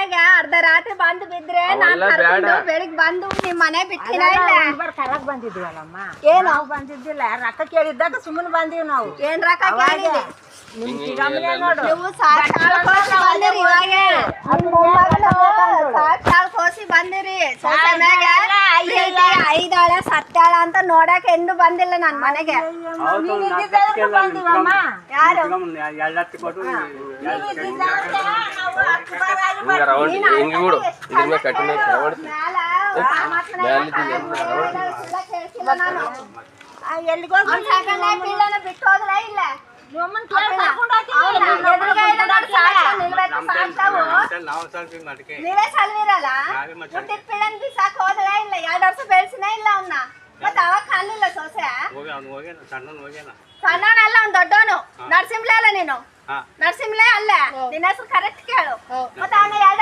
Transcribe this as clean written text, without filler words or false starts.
ಮನೆಗೆ ಅರ್ಧ ರಾತ್ರಿ ಬಂದು ಬಿದ್ರೆ ನಾನು ಬೆಳಿಗ್ಗೆ ಬಂದು ನಿಮ್ ಮನೆ ಬಿಟ್ಟಿನ ಇಲ್ಲ ಕರಕ್ ಬಂದಿದ್ವಲ್ಲಮ್ಮ ಏನು ನಾವು ಬಂದಿದ್ದಿಲ್ಲ ರೊಕ್ಕ ಕೇಳಿದ್ದಾಗ ಸುಮ್ಮನೆ ಬಂದೀವಿ ನಾವು ಏನ್ ರೊಕ್ಕ ಕೇಳಿದೆ ನೋಡು ನೀವು ಕೋಸಿ ಬಂದಿರಿ ಐದಾಳ ಸತ್ತಾಳ ಅಂತ ನೋಡಕ್ ಎಂದು ಬಂದಿಲ್ಲ ನನ್ ಮನೆಗೆ ಯಾರು ಎಲ್ಲಿಗೋ ಬಿಟ್ಟು ಹೋದ್ರ ಇಲ್ಲ ನೀವೇ ಸಲ್ವಿರಲ್ಲ ಪಿಳ್ಳನ್ ಬಿಸಾಕ್ ಹೋದ್ರ ಇಲ್ಲ 2 ವರ್ಷ ಬೆಳ್ಸಿನೇ ಇಲ್ಲ ಅವನ್ನ ಮತ್ತ ಅವಾಗ ಕಾಲಿಲ್ಲ ಸೊಸೆ ಸಣ್ಣವನಲ್ಲ ಅವ್ನ್ ದೊಡ್ಡವನು ನರ್ಸಿಂಹ್ಲೆ ಅಲ್ಲ ನೀನು ನರ್ಸಿಂಹ್ಲೆ ಅಲ್ಲ ನಿನ್ನ ಹೆಸರು ಕರೆಕ್ಟ್ ಕೇಳು ಮತ್ತೆ ಅವನ